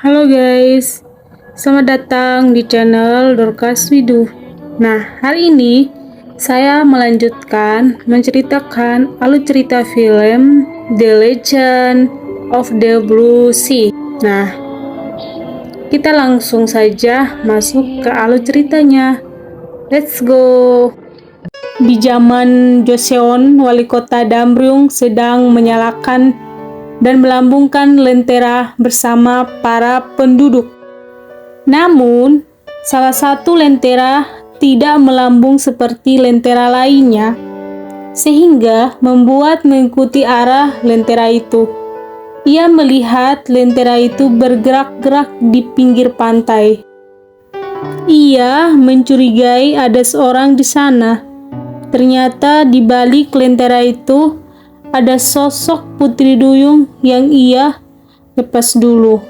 Halo guys, selamat datang di channel Dorcas Widu. Nah, hari ini saya melanjutkan menceritakan alur cerita film The Legend of the Blue Sea. Nah, kita langsung saja masuk ke alur ceritanya. Let's go. Di zaman Joseon, wali kota Damryung sedang menyalakan dan melambungkan lentera bersama para penduduk. Namun, salah satu lentera tidak melambung seperti lentera lainnya, sehingga membuat mengikuti arah lentera itu. Ia melihat lentera itu bergerak-gerak di pinggir pantai. Ia mencurigai ada seorang di sana. Ternyata di balik lentera itu ada sosok Putri Duyung yang ia lepas dulu.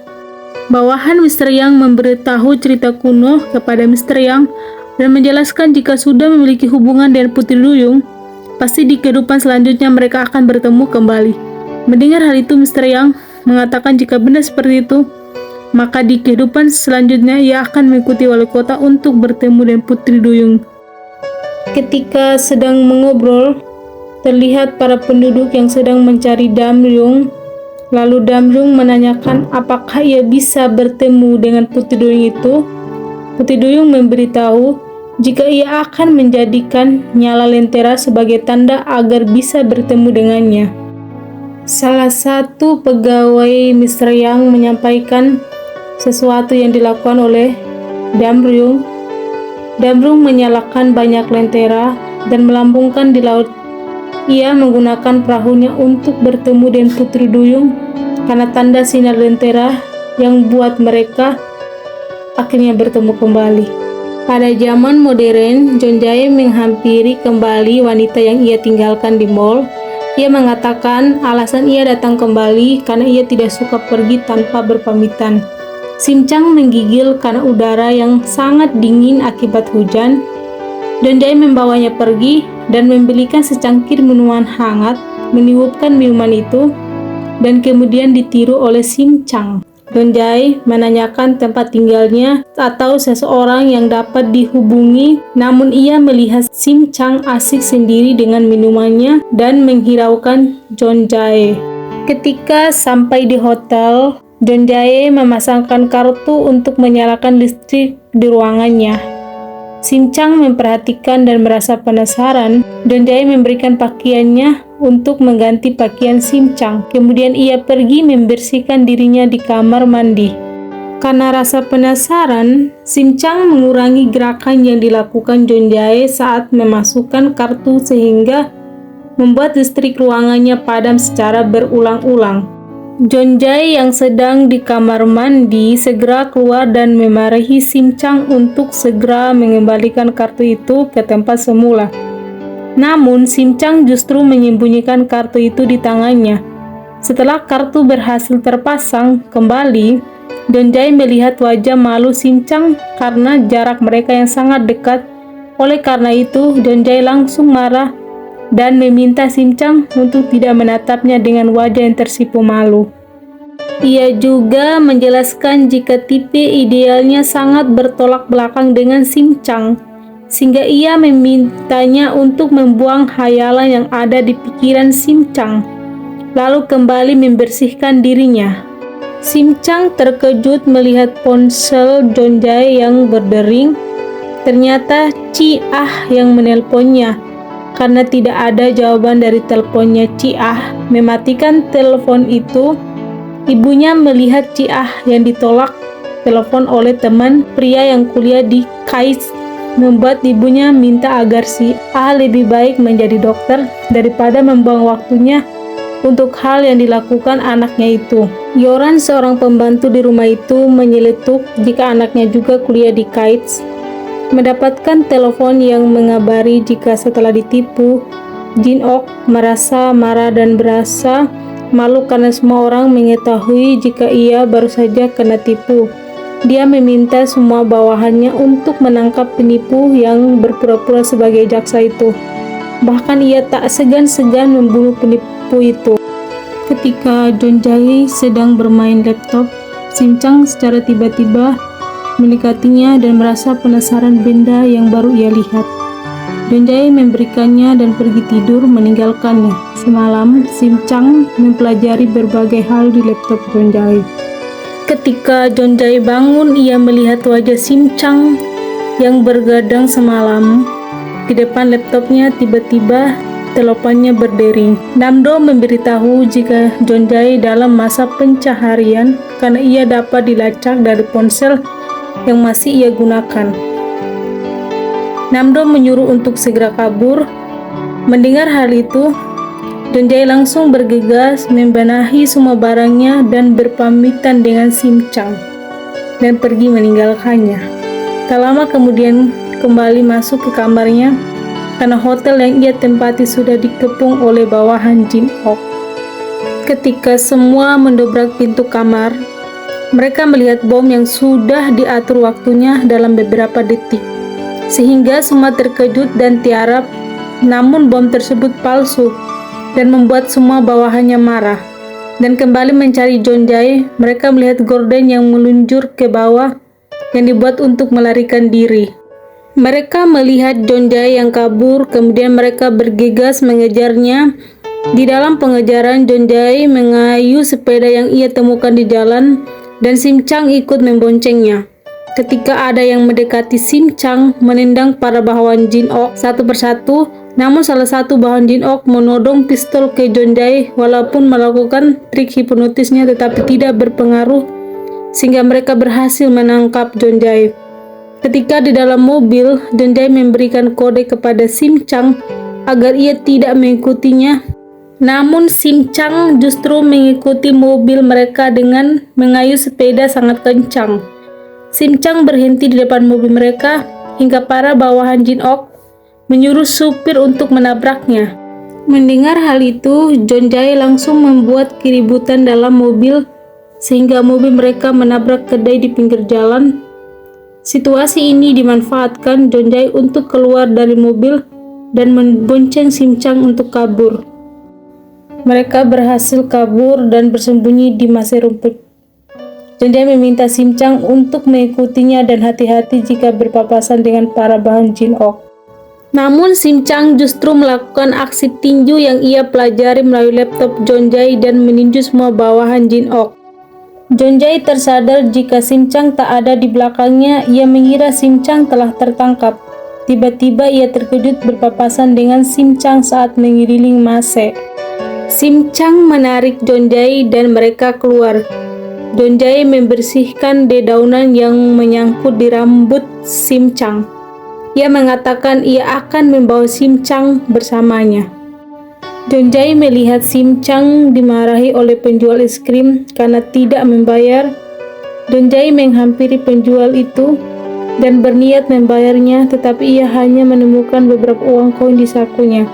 Bawahan Mr. Yang memberitahu cerita kuno kepada Mr. Yang dan menjelaskan jika sudah memiliki hubungan dengan Putri Duyung, pasti di kehidupan selanjutnya mereka akan bertemu kembali. Mendengar hal itu, Mr. Yang mengatakan jika benar seperti itu, maka di kehidupan selanjutnya ia akan mengikuti wali kota untuk bertemu dengan Putri Duyung. Ketika sedang mengobrol, terlihat para penduduk yang sedang mencari Damryung. Lalu Damryung menanyakan apakah ia bisa bertemu dengan Putri Duyung itu. Putri Duyung memberitahu jika ia akan menjadikan nyala lentera sebagai tanda agar bisa bertemu dengannya. Salah satu pegawai Mr. Yang menyampaikan sesuatu yang dilakukan oleh Damryung. Damryung menyalakan banyak lentera dan melambungkan di laut. Ia menggunakan perahunya untuk bertemu dengan Putri Duyung karena tanda sinar lentera yang buat mereka akhirnya bertemu kembali. Pada zaman modern, John Jae menghampiri kembali wanita yang ia tinggalkan di mall. Ia mengatakan alasan ia datang kembali karena ia tidak suka pergi tanpa berpamitan. Sim Chang menggigil karena udara yang sangat dingin akibat hujan. John Jae membawanya pergi dan membelikan secangkir minuman hangat, meniupkan minuman itu, dan kemudian ditiru oleh Sim Chang. John Jae menanyakan tempat tinggalnya atau seseorang yang dapat dihubungi, namun ia melihat Sim Chang asik sendiri dengan minumannya dan menghiraukan John Jae. Ketika sampai di hotel, John Jae memasangkan kartu untuk menyalakan listrik di ruangannya. Sim Chang memperhatikan dan merasa penasaran. John Jae memberikan pakaiannya untuk mengganti pakaian Sim Chang. Kemudian ia pergi membersihkan dirinya di kamar mandi. Karena rasa penasaran, Sim Chang mengurangi gerakan yang dilakukan John Jae saat memasukkan kartu sehingga membuat listrik ruangannya padam secara berulang-ulang. John Jae yang sedang di kamar mandi segera keluar dan memarahi Sim Chang untuk segera mengembalikan kartu itu ke tempat semula. Namun Sim Chang justru menyembunyikan kartu itu di tangannya. Setelah kartu berhasil terpasang kembali, John Jae melihat wajah malu Sim Chang karena jarak mereka yang sangat dekat. Oleh karena itu, John Jae langsung marah dan meminta Sim Chang untuk tidak menatapnya dengan wajah yang tersipu malu. Ia juga menjelaskan jika tipe idealnya sangat bertolak belakang dengan Sim Chang, sehingga ia memintanya untuk membuang hayalan yang ada di pikiran Sim Chang, lalu kembali membersihkan dirinya. Sim Chang terkejut melihat ponsel John Jae yang berdering. Ternyata Ci Ah yang menelponnya. Karena tidak ada jawaban dari teleponnya Ci Ah mematikan telepon itu, ibunya melihat Ci Ah yang ditolak telepon oleh teman pria yang kuliah di KAIS, membuat ibunya minta agar si Ah lebih baik menjadi dokter daripada membuang waktunya untuk hal yang dilakukan anaknya itu. Yoran, seorang pembantu di rumah itu, menyeletuk jika anaknya juga kuliah di KAIS. Mendapatkan telepon yang mengabari jika setelah ditipu, Jin Ok merasa marah dan berasa malu karena semua orang mengetahui jika ia baru saja kena tipu. Dia meminta semua bawahannya untuk menangkap penipu yang berpura-pura sebagai jaksa itu. Bahkan ia tak segan-segan membunuh penipu itu. Ketika Jonjae sedang bermain laptop, Sim Chang secara tiba-tiba mendekatinya dan merasa penasaran benda yang baru ia lihat. Jonjae memberikannya dan pergi tidur meninggalkannya. Semalam, Sim Chang mempelajari berbagai hal di laptop Jonjae. Ketika Jonjae bangun, ia melihat wajah Sim Chang yang bergadang semalam. Di depan laptopnya tiba-tiba teleponnya berdering. Namdo memberitahu jika Jonjae dalam masa pencaharian karena ia dapat dilacak dari ponsel yang masih ia gunakan. Namdo menyuruh untuk segera kabur. Mendengar hal itu, Jonjae langsung bergegas membenahi semua barangnya dan berpamitan dengan Sim Chang dan pergi meninggalkannya. Tak lama kemudian kembali masuk ke kamarnya karena hotel yang ia tempati sudah dikepung oleh bawahan Jin Ok. Ketika semua mendobrak pintu kamar, mereka melihat bom yang sudah diatur waktunya dalam beberapa detik, sehingga semua terkejut dan tiarap. Namun bom tersebut palsu dan membuat semua bawahannya marah dan kembali mencari Jonjae. Mereka melihat gorden yang meluncur ke bawah yang dibuat untuk melarikan diri. Mereka melihat Jonjae yang kabur, kemudian mereka bergegas mengejarnya. Di dalam pengejaran, Jonjae mengayuh sepeda yang ia temukan di jalan dan Sim Chang ikut memboncengnya. Ketika ada yang mendekati, Sim Chang menendang para bawahan Jin Ok satu persatu. Namun salah satu bawahan Jin Ok menodong pistol ke Jonjae walaupun melakukan trik hipnotisnya tetapi tidak berpengaruh sehingga mereka berhasil menangkap Jonjae. Ketika di dalam mobil, Jonjae memberikan kode kepada Sim Chang agar ia tidak mengikutinya. Namun Sim Chang justru mengikuti mobil mereka dengan mengayuh sepeda sangat kencang. Sim Chang berhenti di depan mobil mereka hingga para bawahan Jin Ok menyuruh supir untuk menabraknya. Mendengar hal itu, Jonjae langsung membuat keributan dalam mobil sehingga mobil mereka menabrak kedai di pinggir jalan. Situasi ini dimanfaatkan Jonjae untuk keluar dari mobil dan membonceng Sim Chang untuk kabur. Mereka berhasil kabur dan bersembunyi di masa rumput. Jonjae meminta Sim Chang untuk mengikutinya dan hati-hati jika berpapasan dengan para bawahan Jin Ok. Namun Sim Chang justru melakukan aksi tinju yang ia pelajari melalui laptop Jonjae dan meninju semua bawahan Jin Ok. Jonjae tersadar jika Sim Chang tak ada di belakangnya. Ia mengira Sim Chang telah tertangkap. Tiba-tiba ia terkejut berpapasan dengan Sim Chang saat mengeliling Mase. Sim Chang menarik Jonjae dan mereka keluar. Jonjae membersihkan dedaunan yang menyangkut di rambut Sim Chang. Ia mengatakan ia akan membawa Sim Chang bersamanya. Jonjae melihat Sim Chang dimarahi oleh penjual es krim karena tidak membayar. Jonjae menghampiri penjual itu dan berniat membayarnya, tetapi ia hanya menemukan beberapa uang koin di sakunya.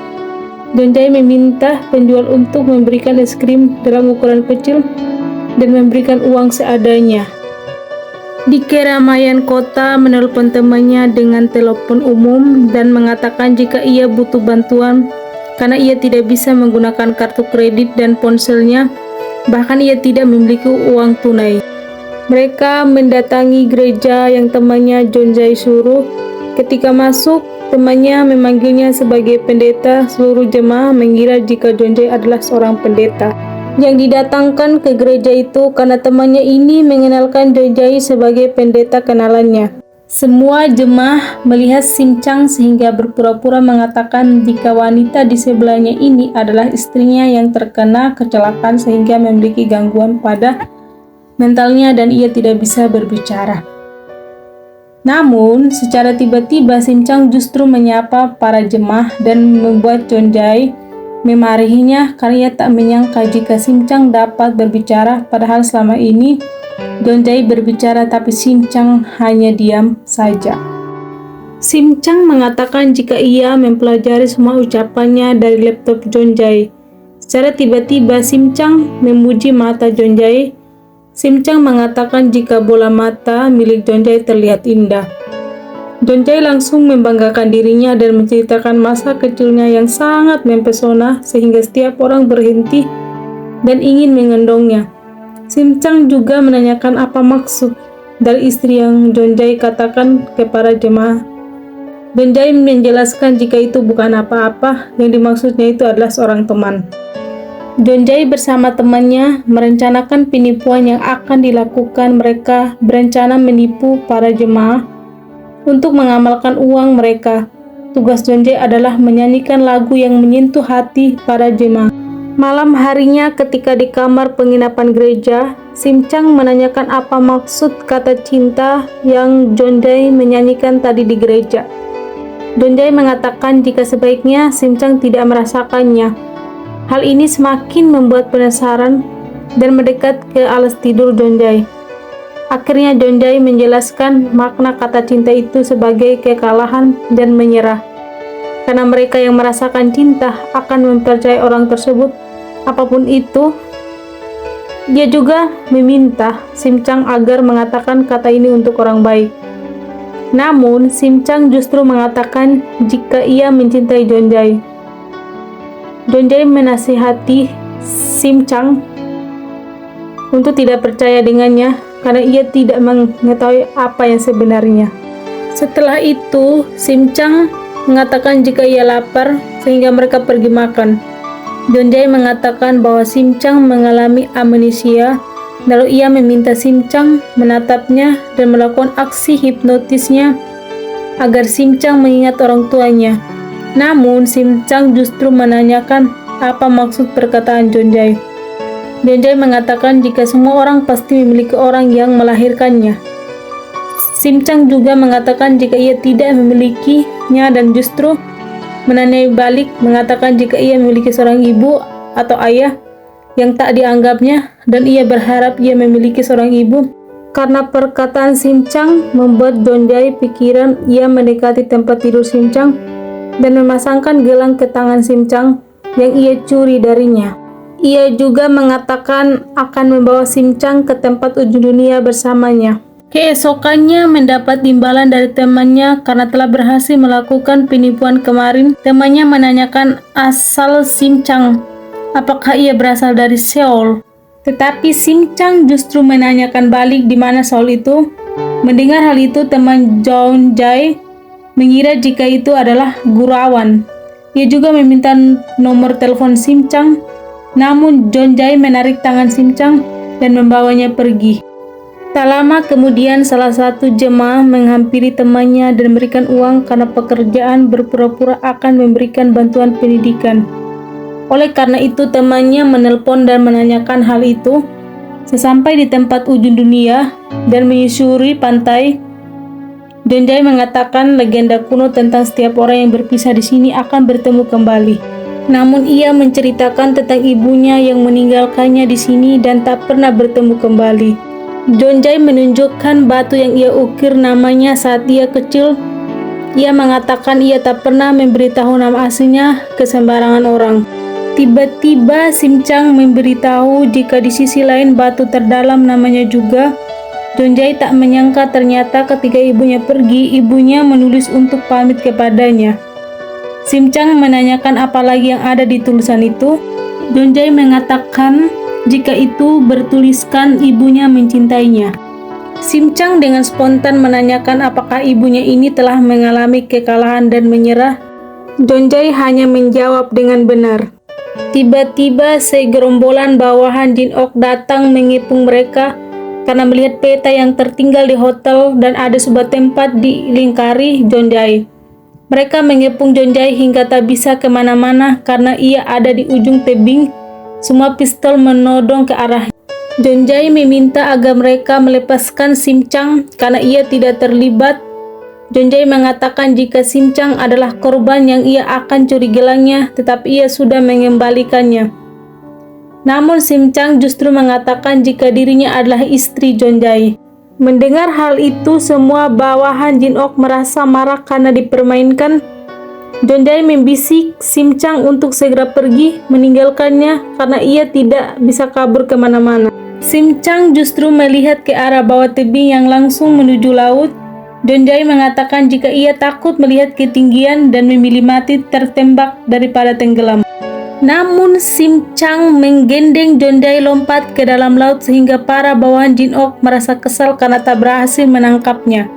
Jonjae meminta penjual untuk memberikan es krim dalam ukuran kecil dan memberikan uang seadanya. Di keramaian kota, menelpon temannya dengan telepon umum dan mengatakan jika ia butuh bantuan karena ia tidak bisa menggunakan kartu kredit dan ponselnya, bahkan ia tidak memiliki uang tunai. Mereka mendatangi gereja yang temannya Jonjae suruh. Ketika masuk, temannya memanggilnya sebagai pendeta. Seluruh jemaah mengira jika Jonjae adalah seorang pendeta yang didatangkan ke gereja itu karena temannya ini mengenalkan Jonjae sebagai pendeta kenalannya. Semua jemaah melihat Sim Chang sehingga berpura-pura mengatakan jika wanita di sebelahnya ini adalah istrinya yang terkena kecelakaan sehingga memiliki gangguan pada mentalnya dan ia tidak bisa berbicara. Namun, secara tiba-tiba Sim Chang justru menyapa para jemaah dan membuat Jonjae memarahinya karena ia tak menyangka jika Sim Chang dapat berbicara, padahal selama ini Jonjae berbicara tapi Sim Chang hanya diam saja. Sim Chang mengatakan jika ia mempelajari semua ucapannya dari laptop Jonjae. Secara tiba-tiba Sim Chang memuji mata Jonjae. Sim Chang mengatakan jika bola mata milik Jonjae terlihat indah. Jonjae langsung membanggakan dirinya dan menceritakan masa kecilnya yang sangat mempesona sehingga setiap orang berhenti dan ingin menggendongnya. Sim Chang juga menanyakan apa maksud dari istri yang Jonjai katakan kepada jemaah. Jonjai menjelaskan jika itu bukan apa-apa, yang dimaksudnya itu adalah seorang teman. Jonjai bersama temannya merencanakan penipuan yang akan dilakukan. Mereka berencana menipu para jemaah untuk mengamalkan uang mereka. Tugas Jonjai adalah menyanyikan lagu yang menyentuh hati para jemaah. Malam harinya ketika di kamar penginapan gereja, Sim Chang menanyakan apa maksud kata cinta yang Jonjai menyanyikan tadi di gereja. Jonjai mengatakan jika sebaiknya Sim Chang tidak merasakannya. Hal ini semakin membuat penasaran dan mendekat ke alas tidur Jonjai. Akhirnya Jonjai menjelaskan makna kata cinta itu sebagai kekalahan dan menyerah. Karena mereka yang merasakan cinta akan mempercayai orang tersebut apapun itu. Dia juga meminta Sim Chang agar mengatakan kata ini untuk orang baik. Namun Sim Chang justru mengatakan jika ia mencintai Jonjai. Jonjai menasihati Sim Chang untuk tidak percaya dengannya karena ia tidak mengetahui apa yang sebenarnya. Setelah itu, Sim Chang mengatakan jika ia lapar sehingga mereka pergi makan. Jonjai mengatakan bahwa Sim Chang mengalami amnesia, lalu ia meminta Sim Chang menatapnya dan melakukan aksi hipnotisnya agar Sim Chang mengingat orang tuanya. Namun Sim Chang justru menanyakan apa maksud perkataan Jonjai. Jonjai mengatakan jika semua orang pasti memiliki orang yang melahirkannya. Sim Chang juga mengatakan jika ia tidak memilikinya dan justru menanyai balik mengatakan jika ia memiliki seorang ibu atau ayah yang tak dianggapnya dan ia berharap ia memiliki seorang ibu. Karena perkataan Sim Chang membuat Jonjai pikiran, ia mendekati tempat tidur Sim Chang dan memasangkan gelang ke tangan Sim Chang yang ia curi darinya. Ia juga mengatakan akan membawa Sim Chang ke tempat ujung dunia bersamanya. Keesokannya mendapat imbalan dari temannya karena telah berhasil melakukan penipuan kemarin. Temannya menanyakan asal Sim Chang, apakah ia berasal dari Seoul. Tetapi Sim Chang justru menanyakan balik di mana Seoul itu. Mendengar hal itu, teman Jonjai mengira jika itu adalah gurauan. Ia juga meminta nomor telepon Sim Chang, namun Jonjai menarik tangan Sim Chang dan membawanya pergi. Tak lama kemudian salah satu jemaah menghampiri temannya dan memberikan uang karena pekerjaan berpura-pura akan memberikan bantuan pendidikan. Oleh karena itu temannya menelpon dan menanyakan hal itu. Sesampai di tempat ujung dunia dan menyusuri pantai, Jonjai mengatakan legenda kuno tentang setiap orang yang berpisah di sini akan bertemu kembali. Namun ia menceritakan tentang ibunya yang meninggalkannya di sini dan tak pernah bertemu kembali. Jonjai menunjukkan batu yang ia ukir namanya saat ia kecil. Ia mengatakan ia tak pernah memberitahu nama aslinya ke sembarangan orang. Tiba-tiba Sim Chang memberitahu jika di sisi lain batu terdalam namanya juga. Jonjai tak menyangka ternyata ketika ibunya pergi, ibunya menulis untuk pamit kepadanya. Sim Chang menanyakan apa lagi yang ada di tulisan itu. Jonjai mengatakan jika itu bertuliskan ibunya mencintainya. Sim Chang dengan spontan menanyakan apakah ibunya ini telah mengalami kekalahan dan menyerah. Jonjai hanya menjawab dengan benar. Tiba-tiba segerombolan bawahan Jin Ok datang mengepung mereka karena melihat peta yang tertinggal di hotel dan ada sebuah tempat dilingkari Jonjai. Mereka mengepung Jonjai hingga tak bisa kemana-mana karena ia ada di ujung tebing. Semua pistol menodong ke arahnya. Jonjai meminta agar mereka melepaskan Sim Chang karena ia tidak terlibat. Jonjai mengatakan jika Sim Chang adalah korban yang ia akan curi gelangnya, tetapi ia sudah mengembalikannya. Namun Sim Chang justru mengatakan jika dirinya adalah istri Jonjai. Mendengar hal itu, semua bawahan Jin Ok merasa marah karena dipermainkan. Jonjai membisik Sim Chang untuk segera pergi meninggalkannya karena ia tidak bisa kabur kemana-mana. Sim Chang justru melihat ke arah bawah tebing yang langsung menuju laut. Jonjai mengatakan jika ia takut melihat ketinggian dan memilih mati tertembak daripada tenggelam. Namun Simcang menggendeng Jonjai lompat ke dalam laut sehingga para bawahan Jin Ok merasa kesal karena tak berhasil menangkapnya.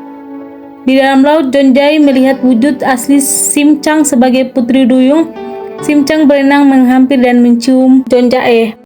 Di dalam laut, Jonjai melihat wujud asli Simcang sebagai putri duyung. Simcang berenang menghampiri dan mencium Jonjae.